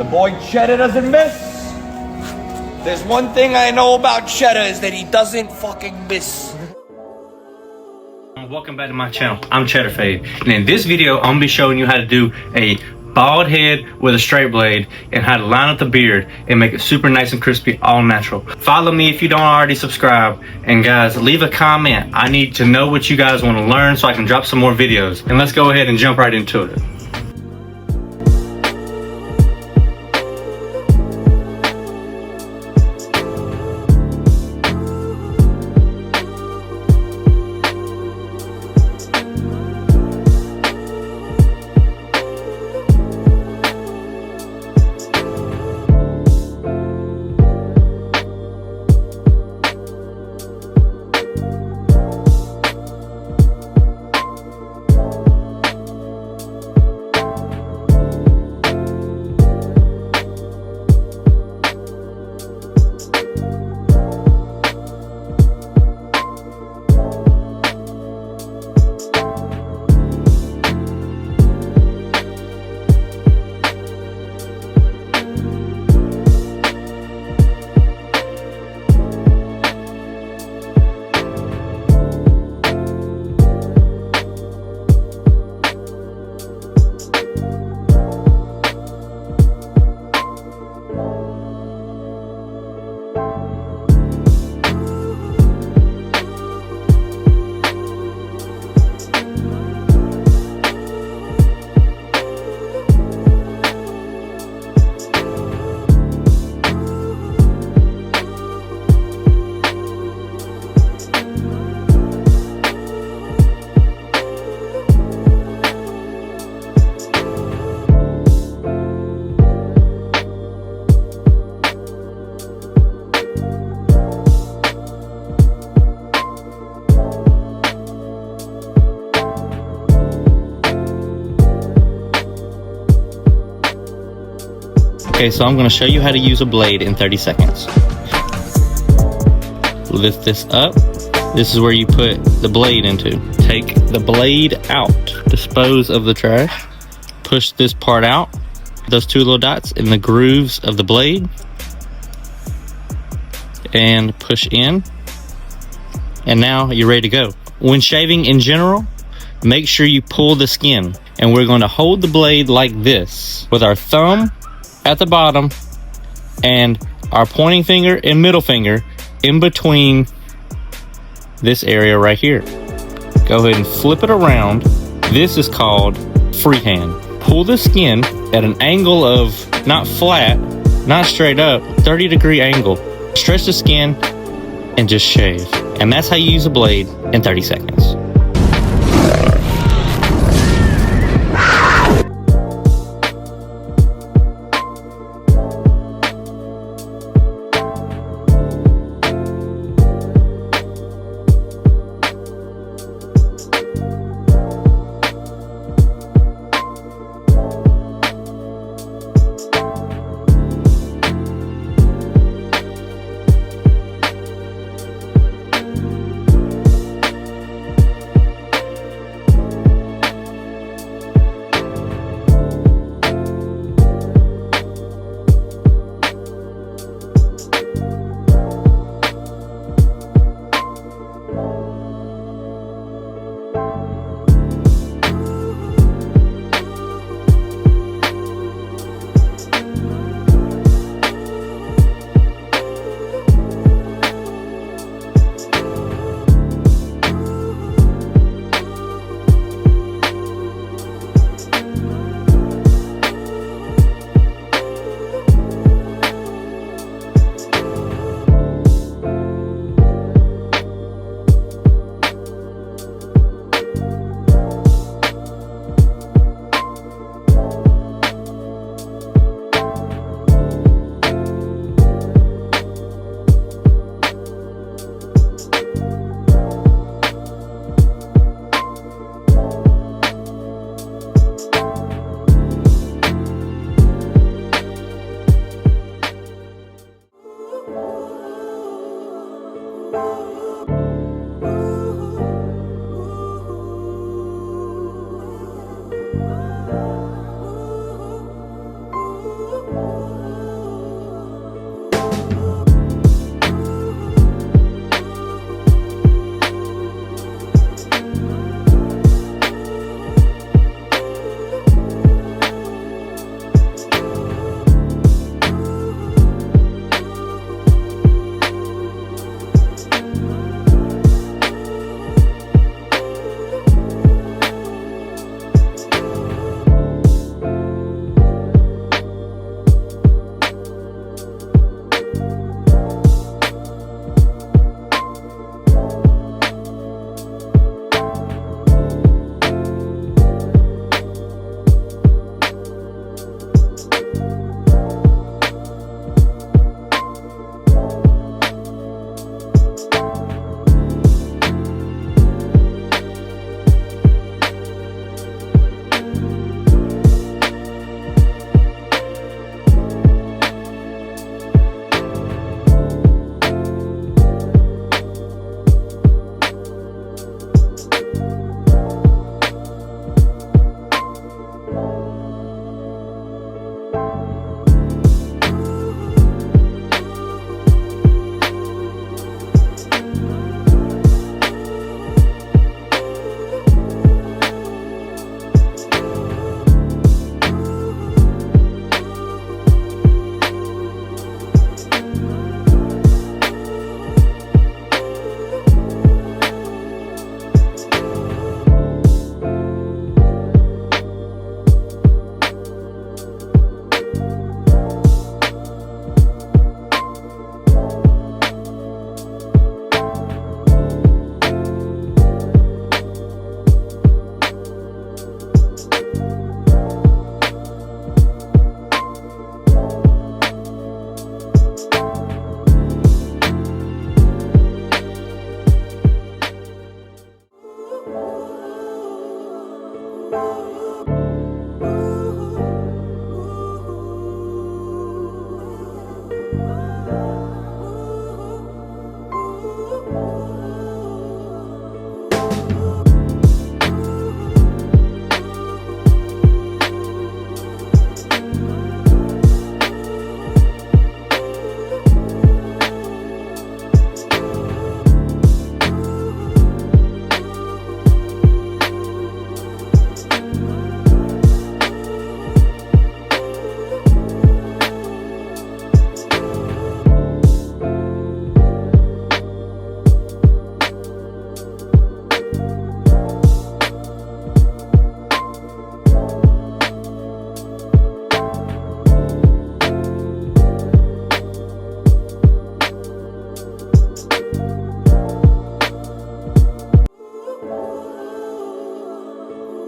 The boy Cheddar doesn't miss. There's one thing I know about Cheddar is that he doesn't fucking miss. Welcome back to my channel. I'm Cheddarfade, and in this video I'm gonna be showing you how to do a bald head with a straight blade and how to line up the beard and make it super nice and crispy, all natural. Follow me if you don't already subscribe, and guys, leave a comment. I need to know what you guys want to learn so I can drop some more videos. And let's go ahead and jump right into it. Okay, so I'm going to show you how to use a blade in 30 seconds. Lift this up. This is where you put the blade into. Take the blade out. Dispose of the trash. Push this part out. Those two little dots in the grooves of the blade. And push in. And now you're ready to go. When shaving in general, make sure you pull the skin. And we're going to hold the blade like this with our thumb at the bottom and our pointing finger and middle finger in between this area right here. Go ahead and flip it around. This is called freehand. Pull the skin at an angle of not flat, not straight up, 30-degree angle. Stretch the skin and just shave. And that's how you use a blade in 30 seconds.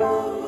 Ooh.